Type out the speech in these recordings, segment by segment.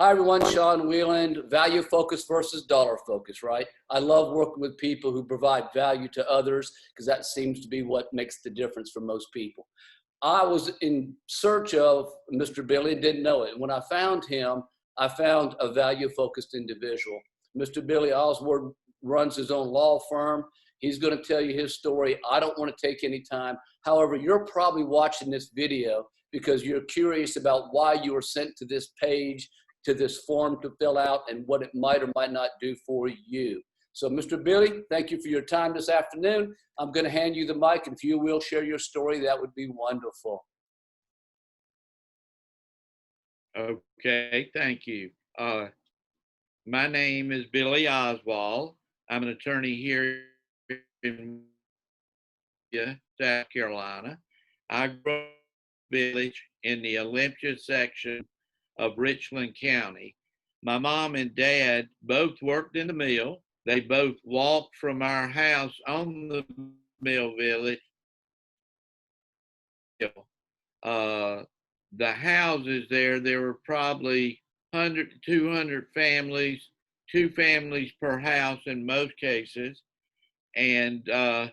Hi everyone, Sean Wheeland, value focus versus dollar focus, right? I love working with people who provide value to others because that seems to be what makes the difference for most people. I was in search of Mr. Billy, didn't know it. When I found him, I found a value focused individual. Mr. Billy Oswald runs his own law firm. He's going to tell you his story. I don't want to take any time. However, you're probably watching this video because you're curious about why you were sent to this page, to this form to fill out, and what it might or might not do for you. So Mr. Billy, thank you for your time this afternoon. I'm going to hand you the mic, and if you will share your story, that would be wonderful. Okay, thank you. My name is Billy Oswald. I'm an attorney here in South Carolina. I grew up in a village in the Olympia section of Richland County. My mom and dad both worked in the mill. They both walked from our house on the mill village. The houses there were probably 100 to 200 families, 2 families per house in most cases. And I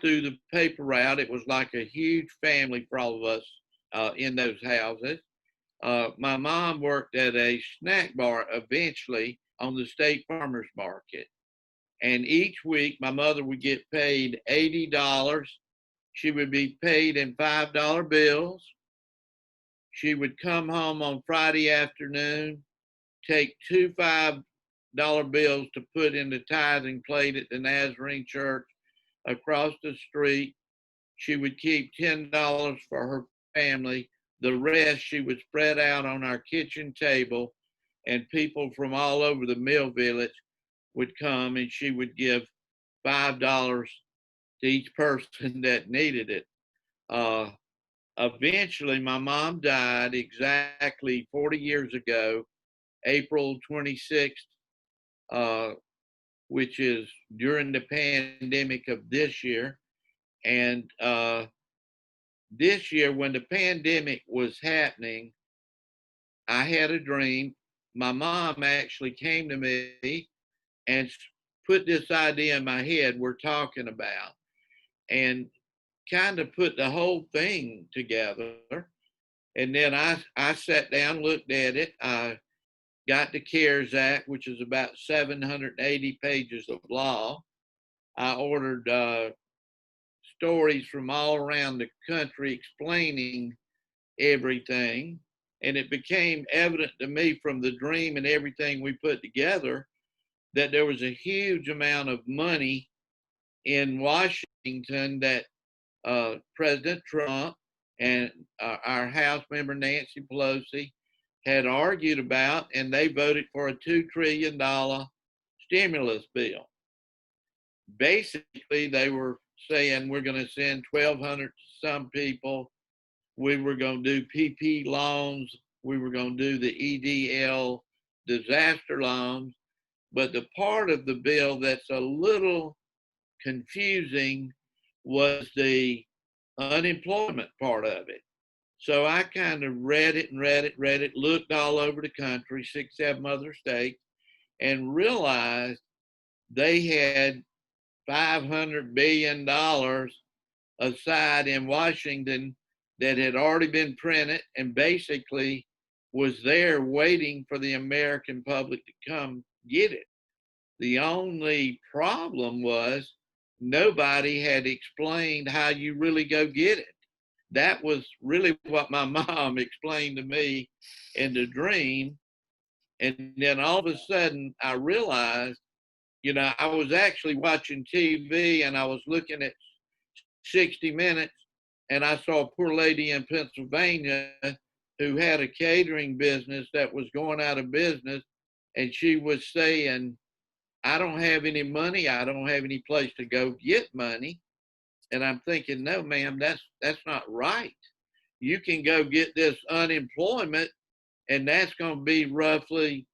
threw the paper out. It was like a huge family for all of us in those houses. My mom worked at a snack bar eventually on the State Farmers Market. And each week my mother would get paid $80. She would be paid in $5 bills. She would come home on Friday afternoon, take 2 $5 bills to put in the tithing plate at the Nazarene Church across the street. She would keep $10 for her family. The rest she would spread out on our kitchen table, and people from all over the mill village would come, and she would give $5 to each person that needed it. Eventually, my mom died exactly 40 years ago, April 26th, which is during the pandemic of this year. And this year, when the pandemic was happening, I had a dream. My mom actually came to me and put this idea in my head we're talking about, and kind of put the whole thing together. And then I sat down, looked at it. I got the CARES Act, which is about 780 pages of law. I ordered stories from all around the country explaining everything. And it became evident to me from the dream and everything we put together that there was a huge amount of money in Washington that President Trump and our House member Nancy Pelosi had argued about, and they voted for a $2 trillion stimulus bill. Basically, they were saying we're going to send 1,200 to some people. We were going to do PP loans. We were going to do the EDL disaster loans. But the part of the bill that's a little confusing was the unemployment part of it. So I kind of read it, looked all over the country, 6, 7 other states, and realized they had $500 billion aside in Washington that had already been printed and basically was there waiting for the American public to come get it. The only problem was nobody had explained how you really go get it. That was really what my mom explained to me in the dream. And then all of a sudden I realized, I was actually watching TV and I was looking at 60 Minutes, and I saw a poor lady in Pennsylvania who had a catering business that was going out of business. And she was saying, I don't have any money. I don't have any place to go get money. And I'm thinking, no, ma'am, that's not right. You can go get this unemployment, and that's going to be roughly,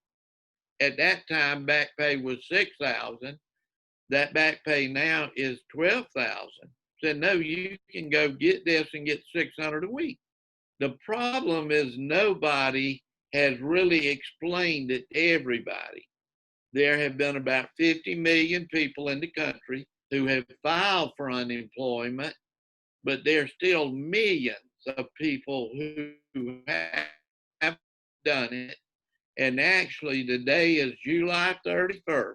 at that time, back pay was $6,000. That back pay now is $12,000. Said, no, you can go get this and get $600 a week. The problem is nobody has really explained it to everybody. There have been about 50 million people in the country who have filed for unemployment, but there are still millions of people who have done it. And actually, today is July 31st,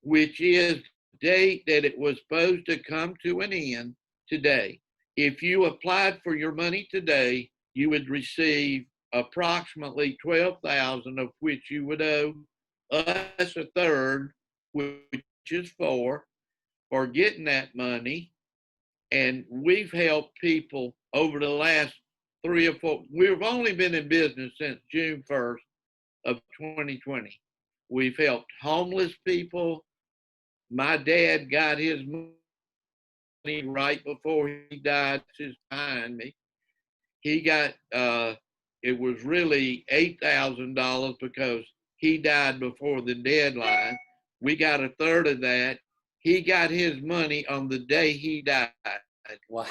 which is the date that it was supposed to come to an end today. If you applied for your money today, you would receive approximately 12,000, of which you would owe us a third, which is for getting that money. And we've helped people over the last 3 or 4. We've only been in business since June 1st of 2020. We've helped homeless people. My dad got his money right before he died. Is behind me. He got it was really $8,000 because he died before the deadline. We got a third of that. He got his money on the day he died. Wow.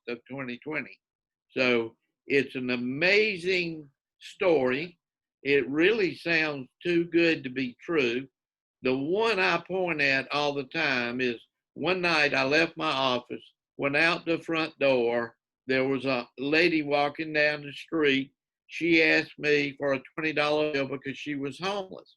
Of 2020. So it's an amazing story. It really sounds too good to be true. The one I point at all the time is one night I left my office, went out the front door. There was a lady walking down the street. She asked me for a $20 bill because she was homeless.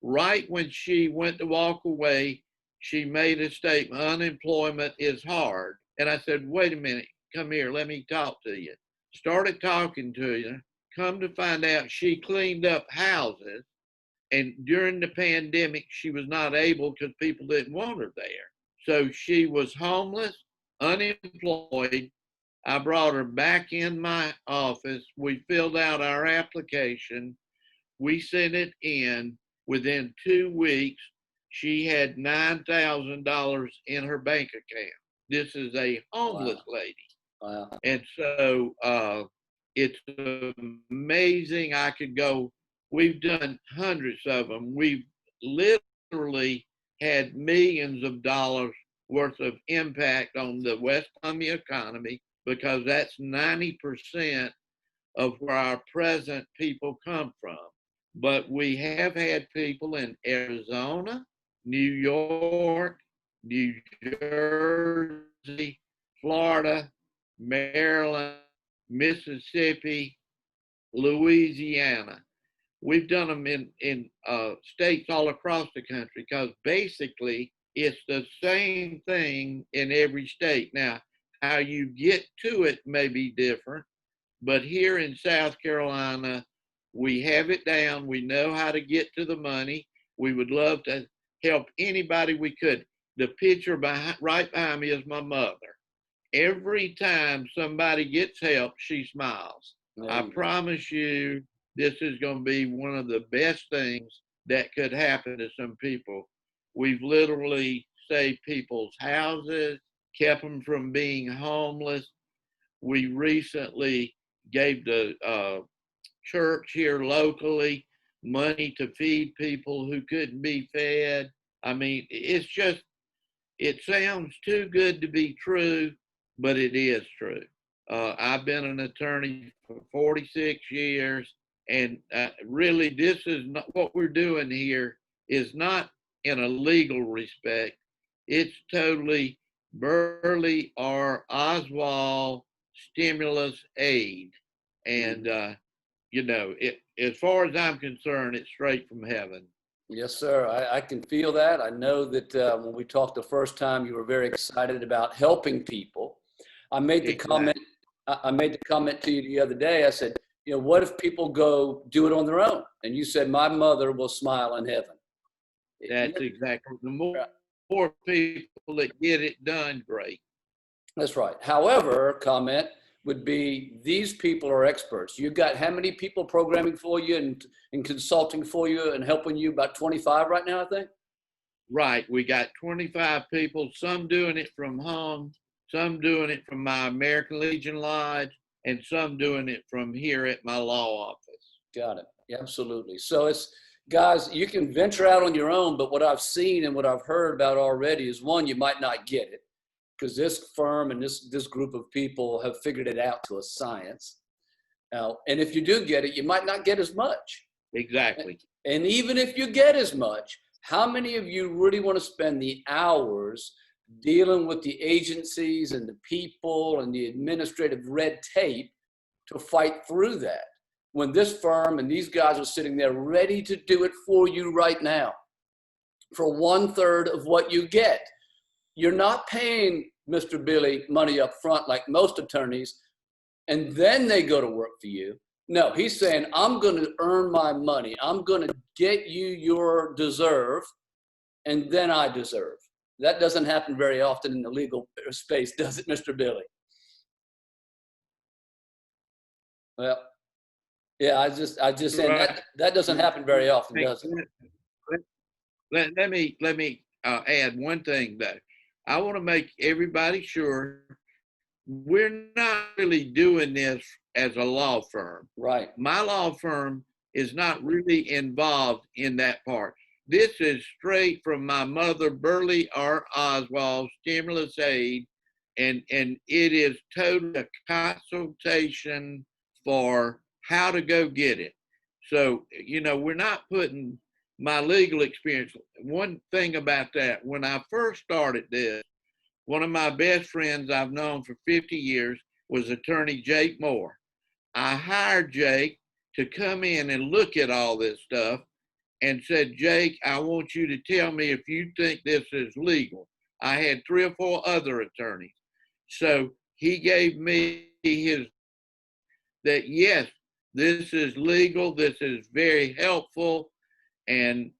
Right when she went to walk away, she made a statement, unemployment is hard. And I said, wait a minute, come here, let me talk to you. Started talking to you. Come to find out, she cleaned up houses. And during the pandemic, she was not able because people didn't want her there. So she was homeless, unemployed. I brought her back in my office. We filled out our application. We sent it in. Within 2 weeks, she had $9,000 in her bank account. This is a homeless lady. Wow. And so it's amazing. I could go, we've done hundreds of them. We've literally had millions of dollars worth of impact on the West Columbia economy because that's 90% of where our present people come from. But we have had people in Arizona, New York, New Jersey, Florida, Maryland, Mississippi, Louisiana. We've done them in states all across the country because basically it's the same thing in every state. Now, how you get to it may be different, but here in South Carolina, we have it down. We know how to get to the money. We would love to help anybody we could. The picture right behind me is my mother. Every time somebody gets help, she smiles. I promise you, this is going to be one of the best things that could happen to some people. We've literally saved people's houses, kept them from being homeless. We recently gave the church here locally money to feed people who couldn't be fed. I mean, it's just, it sounds too good to be true, but it is true. I've been an attorney for 46 years, and really this is not what we're doing here is not in a legal respect. It's totally Burley or Oswald stimulus aid. And, you know, as far as I'm concerned, it's straight from heaven. Yes, sir. I can feel that. I know that when we talked the first time, you were very excited about helping people. I made the comment. I made the comment to you the other day. I said, you know, what if people go do it on their own? And you said, my mother will smile in heaven. That's exactly. The more people that get it done, great. That's right. However, comment would be these people are experts. You've got how many people programming for you and consulting for you and helping you? About 25 right now, I think. Right. We got 25 people, some doing it from home, some doing it from my American Legion Lodge, and some doing it from here at my law office. Got it. Yeah, absolutely. So it's, guys, you can venture out on your own, but what I've seen and what I've heard about already is, one, you might not get it because this firm and this group of people have figured it out to a science. Now, and if you do get it, you might not get as much. Exactly. And even if you get as much, how many of you really want to spend the hours dealing with the agencies and the people and the administrative red tape to fight through that, when this firm and these guys are sitting there ready to do it for you right now for 1/3 of what you get? You're not paying Mr. Billy money up front like most attorneys, and then they go to work for you. No, he's saying, I'm going to earn my money. I'm going to get you your deserve, and then I deserve. That doesn't happen very often in the legal space, does it, Mr. Billy? Well, yeah, I just saying that doesn't happen very often, does it? Let me add one thing though. I want to make everybody sure we're not really doing this as a law firm. Right. My law firm is not really involved in that part. This is straight from my mother, Burley R. Oswald, stimulus aid, and it is totally a consultation for how to go get it. So, you know, we're not putting my legal experience. One thing about that, when I first started this, one of my best friends I've known for 50 years was attorney Jake Moore. I hired Jake to come in and look at all this stuff and said, Jake, I want you to tell me if you think this is legal. I had 3 or 4 other attorneys. So he gave me his, that yes, this is legal, this is very helpful. And,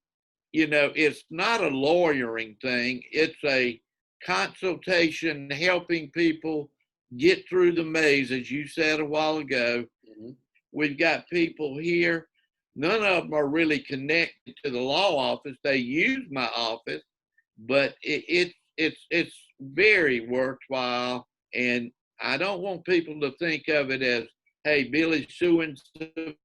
you know, it's not a lawyering thing. It's a consultation helping people get through the maze, as you said a while ago. Mm-hmm. We've got people here. None of them are really connected to the law office. They use my office, but it's very worthwhile. And I don't want people to think of it as, hey, Billy's suing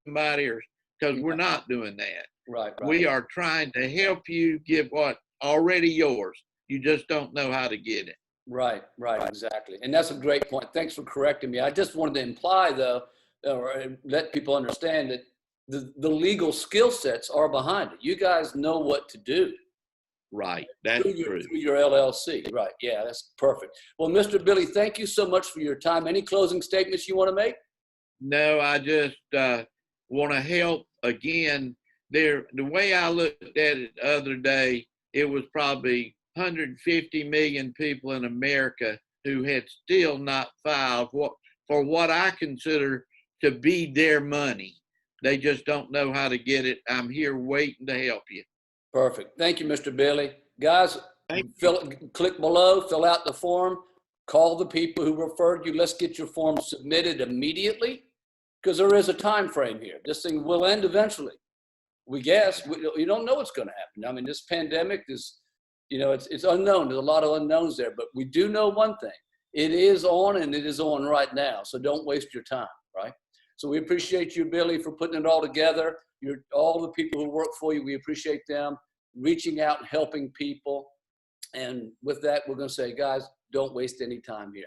somebody, or because we're not doing that. Right. We are trying to help you get what already yours. You just don't know how to get it. Right, exactly. And that's a great point. Thanks for correcting me. I just wanted to imply, though, or let people understand that the legal skill sets are behind it. You guys know what to do. Right, that's true. Through your LLC. Right, yeah, that's perfect. Well, Mr. Billy, thank you so much for your time. Any closing statements you want to make? No, I just want to help again. The way I looked at it the other day, it was probably 150 million people in America who had still not filed for what I consider to be their money. They just don't know how to get it. I'm here waiting to help you. Perfect. Thank you, Mr. Billy. Guys, click below, fill out the form, call the people who referred you. Let's get your form submitted immediately, because there is a time frame here. This thing will end eventually. We guess. You don't know what's going to happen. I mean, this pandemic is, you know, it's unknown. There's a lot of unknowns there, but we do know one thing. It is on, and it is on right now. So don't waste your time, right? So we appreciate you, Billy, for putting it all together. All the people who work for you, we appreciate them reaching out and helping people. And with that, we're going to say, guys, don't waste any time here.